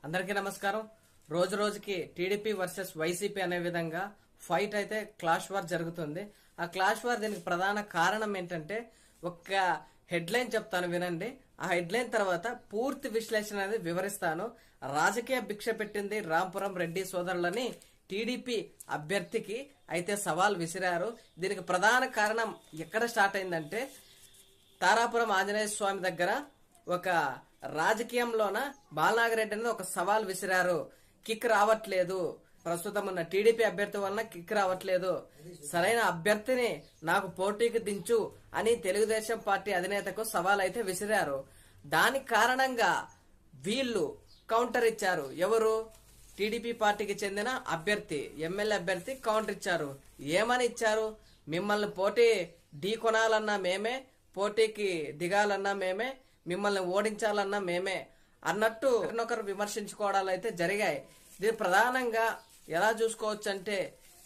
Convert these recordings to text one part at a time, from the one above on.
అందరికీ నమస్కారం. రోజు రోజుకి టీడీపీ వర్సెస్ వైసీపీ అనే విధంగా ఫైట్ అయితే క్లాష్ వార్ జరుగుతుంది. ఆ క్లాష్ వార్ దీనికి ప్రధాన కారణం ఏంటంటే ఒక హెడ్లైన్ చెప్తాను వినండి. ఆ హెడ్లైన్ తర్వాత పూర్తి విశ్లేషణ అనేది వివరిస్తాను. రాజకీయ భిక్ష పెట్టింది రాంపురం రెడ్డి సోదరులని టీడీపీ అభ్యర్థికి అయితే సవాల్ విసిరారు. దీనికి ప్రధాన కారణం ఎక్కడ స్టార్ట్ అయిందంటే తారాపురం ఆంజనేయ స్వామి దగ్గర ఒక రాజకీయంలోన బాలనాగిరెడ్డి అనేది ఒక సవాల్ విసిరారు. కిక్ రావట్లేదు, ప్రస్తుతం ఉన్న టీడీపీ అభ్యర్థి వలన కిక్ రావట్లేదు, సరైన అభ్యర్థిని నాకు పోటీకి దించు అని తెలుగుదేశం పార్టీ అధినేతకు సవాల్ అయితే విసిరారు. దానికి కారణంగా వీళ్ళు కౌంటర్ ఇచ్చారు. ఎవరు? టీడీపీ పార్టీకి చెందిన అభ్యర్థి, ఎమ్మెల్యే అభ్యర్థి కౌంటర్ ఇచ్చారు. ఏమని ఇచ్చారు? మిమ్మల్ని పోటీ ఢీ కొనాలన్నా మేమే, పోటీకి దిగాలన్నా మేమే, మిమ్మల్ని ఓడించాలన్నా మేమే అన్నట్టు ఒకరినొకరు విమర్శించుకోవడాలు అయితే జరిగాయి. దీని ప్రధానంగా ఎలా చూసుకోవచ్చు అంటే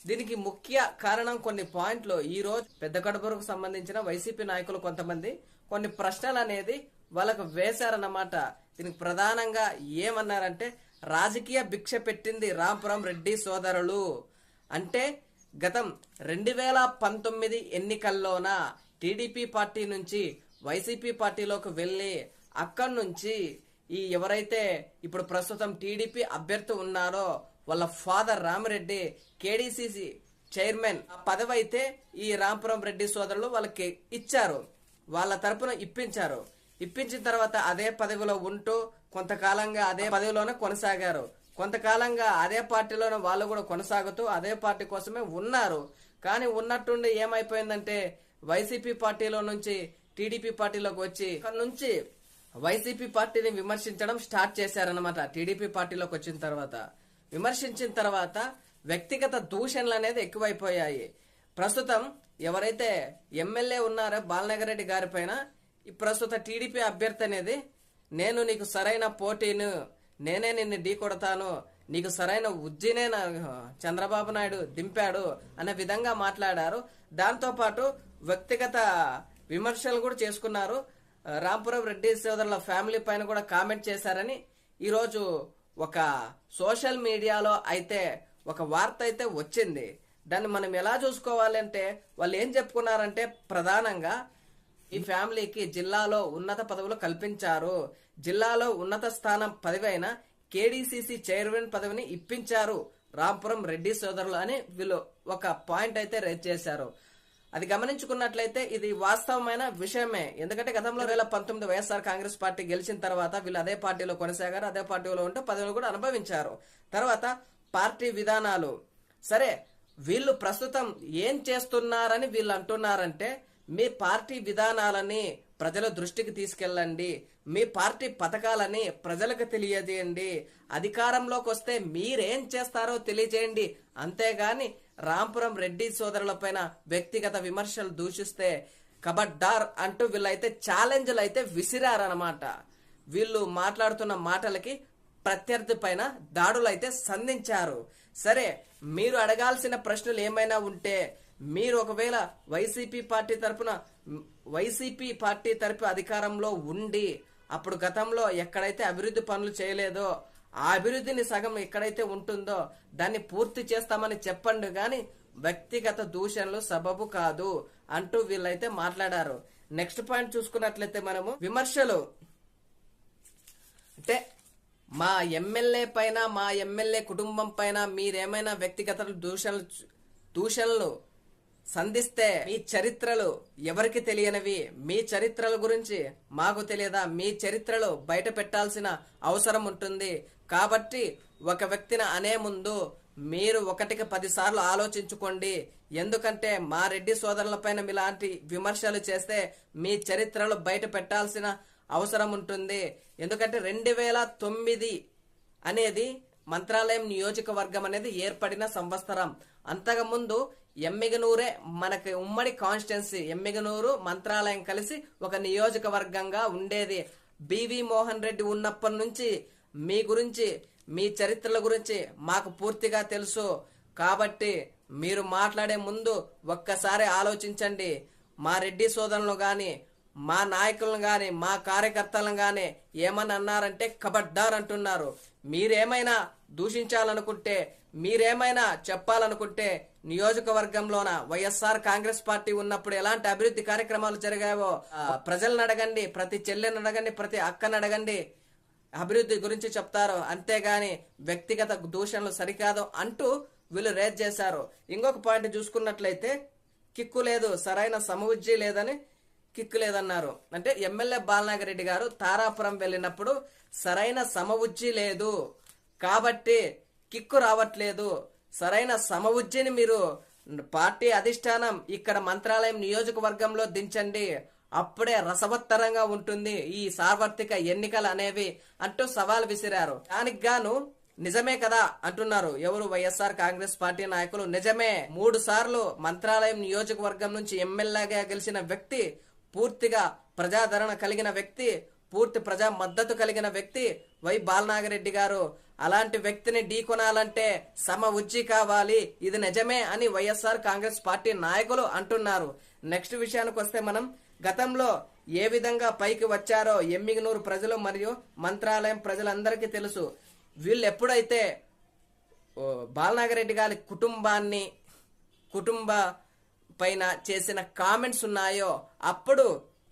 దీనికి ముఖ్య కారణం కొన్ని పాయింట్లు. ఈ రోజు పెద్ద కడుపురకు సంబంధించిన వైసీపీ నాయకులు కొంతమంది కొన్ని ప్రశ్నలు అనేది వాళ్ళకు వేశారన్నమాట. దీనికి ప్రధానంగా ఏమన్నారంటే రాజకీయ భిక్ష పెట్టింది రాంపురం రెడ్డి సోదరులు అంటే గతం 2019 ఎన్నికల్లోన టీడీపీ పార్టీ నుంచి వైసీపీ పార్టీలోకి వెళ్లి అక్కడి నుంచి ఈ ఎవరైతే ఇప్పుడు ప్రస్తుతం టీడీపీ అభ్యర్థి ఉన్నారో వాళ్ళ ఫాదర్ రామిరెడ్డి కేడీసీసీ చైర్మన్ పదవి అయితే ఈ రాంపురం రెడ్డి సోదరులు వాళ్ళకి ఇచ్చారు. వాళ్ళ తరపున ఇప్పించారు. ఇప్పించిన తర్వాత అదే పదవిలో ఉంటూ కొంతకాలంగా అదే పదవిలోనే కొనసాగారు. కొంతకాలంగా అదే పార్టీలోనే వాళ్ళు కూడా కొనసాగుతూ అదే పార్టీ కోసమే ఉన్నారు. కానీ ఉన్నట్టుండి ఏమైపోయిందంటే వైసీపీ పార్టీలో నుంచి టీడీపీ పార్టీలోకి వచ్చి అక్కడ నుంచి వైసీపీ పార్టీని విమర్శించడం స్టార్ట్ చేశారనమాట. టీడీపీ పార్టీలోకి వచ్చిన తర్వాత విమర్శించిన తర్వాత వ్యక్తిగత దూషణలు అనేది ఎక్కువైపోయాయి. ప్రస్తుతం ఎవరైతే ఎమ్మెల్యే ఉన్నారో బాలనాగిరెడ్డి గారి పైన ఈ ప్రస్తుత టీడీపీ అభ్యర్థి అనేది నేను నీకు సరైన పోటీను, నేనే నిన్ను ఢీ కొడతాను, నీకు సరైన ఉజ్జినే చంద్రబాబు నాయుడు దింపాడు అనే విధంగా మాట్లాడారు. దాంతో పాటు వ్యక్తిగత విమర్శలు కూడా చేసుకున్నారు. రాంపురం రెడ్డి సోదరుల ఫ్యామిలీ పైన కూడా కామెంట్ చేశారని ఈరోజు ఒక సోషల్ మీడియాలో అయితే ఒక వార్త అయితే వచ్చింది. దాన్ని మనం ఎలా చూసుకోవాలంటే వాళ్ళు ఏం చెప్పుకున్నారంటే ప్రధానంగా ఈ ఫ్యామిలీకి జిల్లాలో ఉన్నత పదవులు కల్పించారు, జిల్లాలో ఉన్నత స్థానం పదవి అయిన కేడీసీసీ చైర్మన్ పదవిని ఇప్పించారు రాంపురం రెడ్డి సోదరులు అని వీళ్ళు ఒక పాయింట్ అయితే రేజ్ చేశారు. అది గమనించుకున్నట్లయితే ఇది వాస్తవమైన విషయమే. ఎందుకంటే గతంలో 2019 వైఎస్ఆర్ కాంగ్రెస్ పార్టీ గెలిచిన తర్వాత వీళ్ళు అదే పార్టీలో కొనసాగారు, అదే పార్టీలో ఉంటూ పదవులు కూడా అనుభవించారు. తర్వాత పార్టీ విధానాలు సరే, వీళ్ళు ప్రస్తుతం ఏం చేస్తున్నారని వీళ్ళు అంటున్నారంటే మీ పార్టీ విధానాలని ప్రజల దృష్టికి తీసుకెళ్ళండి, మీ పార్టీ పథకాలని ప్రజలకు తెలియజేయండి, అధికారంలోకి వస్తే మీరేం చేస్తారో తెలియజేయండి, అంతేగాని రాంపురం రెడ్డి సోదరుల పైన వ్యక్తిగత విమర్శలు దూషిస్తే కబడ్డార్ అంటూ వీళ్ళైతే ఛాలెంజ్లు అయితే విసిరారనమాట. వీళ్ళు మాట్లాడుతున్న మాటలకి ప్రత్యర్థి పైన దాడులు అయితే సంధించారు. సరే, మీరు అడగాల్సిన ప్రశ్నలు ఏమైనా ఉంటే మీరు ఒకవేళ వైసీపీ పార్టీ తరపు అధికారంలో ఉండి అప్పుడు గతంలో ఎక్కడైతే అభివృద్ధి పనులు చేయలేదో ఆ అభివృద్ధిని సగం ఎక్కడైతే ఉంటుందో దాన్ని పూర్తి చేస్తామని చెప్పండి, గాని వ్యక్తిగత దూషణలు సబబు కాదు అంటూ వీళ్ళైతే మాట్లాడారు. నెక్స్ట్ పాయింట్ చూసుకున్నట్లయితే మనము విమర్శలు అంటే మా ఎమ్మెల్యే పైన, మా ఎమ్మెల్యే కుటుంబం పైన మీరేమైనా వ్యక్తిగత దూషణలు సంధిస్తే మీ చరిత్రలు ఎవరికి తెలియనివి, మీ చరిత్రల గురించి మాకు తెలియదా, మీ చరిత్రలు బయట పెట్టాల్సిన అవసరం ఉంటుంది. కాబట్టి ఒక వ్యక్తిని అనే ముందు మీరు 1కి 10 సార్లు ఆలోచించుకోండి. ఎందుకంటే మా రెడ్డి సోదరుల పైన ఇలాంటి విమర్శలు చేస్తే మీ చరిత్రలు బయట పెట్టాల్సిన అవసరం ఉంటుంది. ఎందుకంటే 2009 అనేది మంత్రాలయం నియోజకవర్గం అనేది ఏర్పడిన సంవత్సరం. అంతకుముందు ఎమ్మిగనూరే మనకి ఉమ్మడి కాన్స్టిట్యున్సీ, ఎమ్మిగనూరు మంత్రాలయం కలిసి ఒక నియోజకవర్గంగా ఉండేది. బివి మోహన్ రెడ్డి ఉన్నప్పటి నుంచి మీ గురించి, మీ చరిత్రల గురించి మాకు పూర్తిగా తెలుసు. కాబట్టి మీరు మాట్లాడే ముందు ఒక్కసారి ఆలోచించండి. మా రెడ్డి సోదరులు గాని, మా నాయకులను గాని, మా కార్యకర్తలను గాని ఏమని అన్నారంటే కబడ్డార్ అంటున్నారు. మీరేమైనా దూషించాలనుకుంటే, మీరేమైనా చెప్పాలనుకుంటే, నియోజకవర్గంలోన వైఎస్ఆర్ కాంగ్రెస్ పార్టీ ఉన్నప్పుడు ఎలాంటి అభివృద్ధి కార్యక్రమాలు జరిగాయో ప్రజలను అడగండి, ప్రతి చెల్లెని అడగండి, ప్రతి అక్కని అడగండి, అభివృద్ధి గురించి చెప్తారు. అంతేగాని వ్యక్తిగత దూషణలు సరికాదు అంటూ వీళ్ళు రేజ్ చేశారు. ఇంకొక పాయింట్ చూసుకున్నట్లయితే, కిక్కు లేదు, సరైన సమవుజ్జి లేదని కిక్కు లేదన్నారు. అంటే ఎమ్మెల్యే బాలనాగిరెడ్డి గారు తారాపురం వెళ్ళినప్పుడు సరైన సమవుజ్జి లేదు కాబట్టి కిక్కు రావట్లేదు, సరైన సమవుజ్జిని మీరు పార్టీ అధిష్టానం ఇక్కడ మంత్రాలయం నియోజకవర్గంలో దించండి, అప్పుడే రసవత్తరంగా ఉంటుంది ఈ సార్వత్రిక ఎన్నికలు అనేవి అంటూ సవాల్ విసిరారు. దానికి గాను నిజమే కదా అంటున్నారు ఎవరు, వైఎస్ఆర్ కాంగ్రెస్ పార్టీ నాయకులు. నిజమే, 3 సార్లు మంత్రాలయం నియోజకవర్గం నుంచి ఎమ్మెల్యేగా గెలిచిన వ్యక్తి, పూర్తిగా ప్రజాదరణ కలిగిన వ్యక్తి, పూర్తి ప్రజా మద్దతు కలిగిన వ్యక్తి వై బాలనాగిరెడ్డి గారు. అలాంటి వ్యక్తిని ఢీకొనాలంటే సమవుజ్జి కావాలి, ఇది నిజమే అని వైఎస్ఆర్ కాంగ్రెస్ పార్టీ నాయకులు అంటున్నారు. నెక్స్ట్ విషయానికి వస్తే, మనం గతంలో ఏ విధంగా పైకి వచ్చారో ఎమ్మిగనూరు ప్రజలు మరియు మంత్రాలయం ప్రజలందరికీ తెలుసు. వీళ్ళు ఎప్పుడైతే బాలనాగిరెడ్డి గారి కుటుంబ పైన చేసిన కామెంట్స్ ఉన్నాయో, అప్పుడు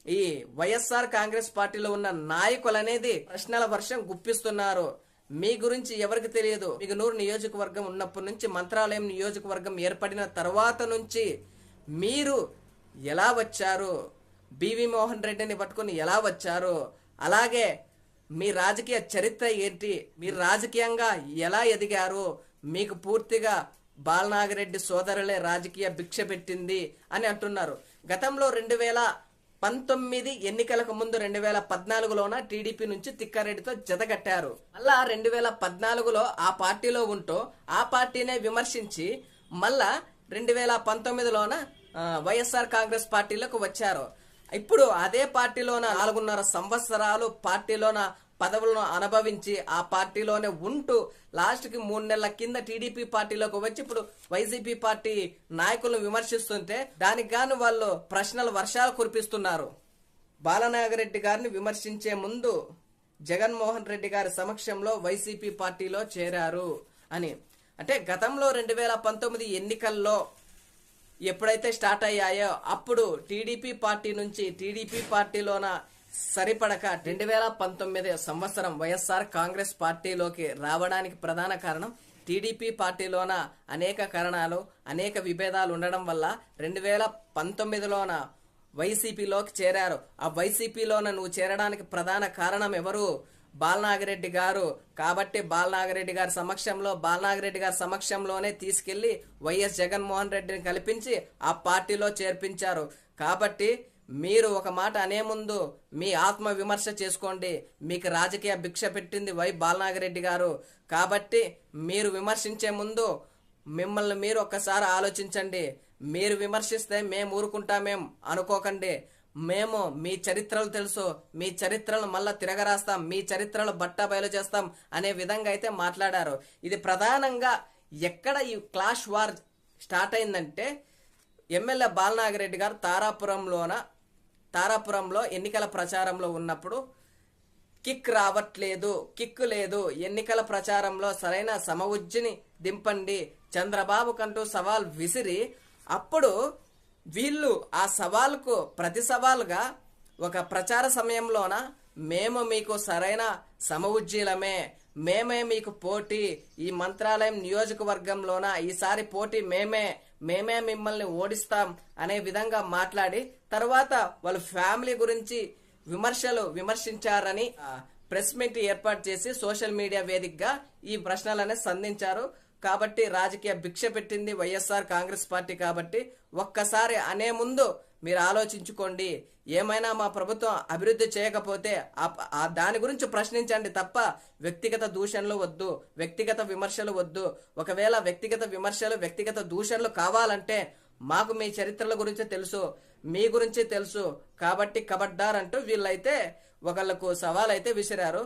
ఈ వైఎస్ఆర్ కాంగ్రెస్ పార్టీలో ఉన్న నాయకులు అనేది ప్రశ్నల వర్షం గుప్పిస్తున్నారు. మీ గురించి ఎవరికి తెలియదు. మిగనూరు నియోజకవర్గం ఉన్నప్పటి నుంచి, మంత్రాలయం నియోజకవర్గం ఏర్పడిన తర్వాత నుంచి మీరు ఎలా వచ్చారు, బివి మోహన్ రెడ్డిని పట్టుకుని ఎలా వచ్చారు, అలాగే మీ రాజకీయ చరిత్ర ఏంటి, మీరు రాజకీయంగా ఎలా ఎదిగారు, మీకు పూర్తిగా బాలనాగిరెడ్డి సోదరులే రాజకీయ భిక్ష పెట్టింది అని అంటున్నారు. గతంలో 2019 ఎన్నికలకు ముందు 2014లోన టీడీపీ నుంచి తిక్కారెడ్డితో జతకట్టారు. మళ్ళా 2014లో ఆ పార్టీలో ఉంటూ ఆ పార్టీనే విమర్శించి మళ్ళా 2019లోన వైఎస్ఆర్ కాంగ్రెస్ పార్టీలోకి వచ్చారు. ఇప్పుడు అదే పార్టీలోన 4.5 సంవత్సరాలు పార్టీలోన పదవులను అనుభవించి ఆ పార్టీలోనే ఉంటూ లాస్ట్ కి 3 నెలల కింద టీడీపీ పార్టీలోకి వచ్చి ఇప్పుడు వైసీపీ పార్టీ నాయకులను విమర్శిస్తుంటే దానికి గాను వాళ్ళు ప్రశ్నల వర్షాలు కురిపిస్తున్నారు. బాలనాగిరెడ్డి గారిని విమర్శించే ముందు జగన్మోహన్ రెడ్డి గారి సమక్షంలో వైసీపీ పార్టీలో చేరారు అని. అంటే గతంలో 2019 ఎన్నికల్లో ఎప్పుడైతే స్టార్ట్ అయ్యాయో అప్పుడు టీడీపీ పార్టీ నుంచి టీడీపీ పార్టీలోన సరిపడక 2019 సంవత్సరం వైఎస్ఆర్ కాంగ్రెస్ పార్టీలోకి రావడానికి ప్రధాన కారణం టీడీపీ పార్టీలోన అనేక కారణాలు, అనేక విభేదాలు ఉండడం వల్ల 2019లోన వైసీపీలోకి చేరారు. ఆ వైసీపీలోన నువ్వు చేరడానికి ప్రధాన కారణం ఎవరు? బాలనాగిరెడ్డి గారు. కాబట్టి బాలనాగిరెడ్డి గారి సమక్షంలోనే తీసుకెళ్లి వైఎస్ జగన్మోహన్ రెడ్డిని కల్పించి ఆ పార్టీలో చేర్పించారు. కాబట్టి మీరు ఒక మాట అనే ముందు మీ ఆత్మ విమర్శ చేసుకోండి. మీకు రాజకీయ భిక్ష పెట్టింది వై బాలనాగిరెడ్డి గారు. కాబట్టి మీరు విమర్శించే ముందు మిమ్మల్ని మీరు ఒక్కసారి ఆలోచించండి. మీరు విమర్శిస్తే మేము ఊరుకుంటామేం అనుకోకండి. మేము మీ చరిత్రలు తెలుసు, మీ చరిత్రలు మళ్ళా తిరగరాస్తాం, మీ చరిత్రలు బట్టా బయలు చేస్తాం అనే విధంగా అయితే మాట్లాడారు. ఇది ప్రధానంగా ఎక్కడ ఈ క్లాష్ వార్ స్టార్ట్ అయిందంటే, ఎమ్మెల్యే బాలనాగిరెడ్డి గారు తారాపురంలో ఎన్నికల ప్రచారంలో ఉన్నప్పుడు కిక్ లేదు, ఎన్నికల ప్రచారంలో సరైన సమవుజ్జిని దింపండి చంద్రబాబు కంటూ సవాల్ విసిరి, అప్పుడు వీళ్ళు ఆ సవాల్కు ప్రతి సవాల్గా ఒక ప్రచార సమయంలోన మేము మీకు సరైన సమవుజ్జీలమే, మేమే మీకు పోటీ, ఈ మంత్రాలయం నియోజకవర్గంలోన ఈసారి పోటీ మేమే మిమ్మల్ని ఓడిస్తాం అనే విధంగా మాట్లాడి తర్వాత వాళ్ళ ఫ్యామిలీ గురించి విమర్శించారని ప్రెస్ మీట్ ఏర్పాటు చేసి సోషల్ మీడియా వేదికగా ఈ ప్రశ్నలనే సంధించారు. కాబట్టి రాజకీయ భిక్ష పెట్టింది వైఎస్ఆర్ కాంగ్రెస్ పార్టీ. కాబట్టి ఒక్కసారి అనే ముందు మీరు ఆలోచించుకోండి. ఏమైనా మా ప్రభుత్వం అభివృద్ధి చేయకపోతే దాని గురించి ప్రశ్నించండి తప్ప వ్యక్తిగత దూషణలు వద్దు, వ్యక్తిగత విమర్శలు వద్దు. ఒకవేళ వ్యక్తిగత దూషణలు కావాలంటే మాకు మీ చరిత్రల గురించి తెలుసు, మీ గురించి తెలుసు. కాబట్టి కబడ్డార్ అంటూ వీళ్ళైతే ఒకళ్ళకు సవాల్ అయితే విసిరారు.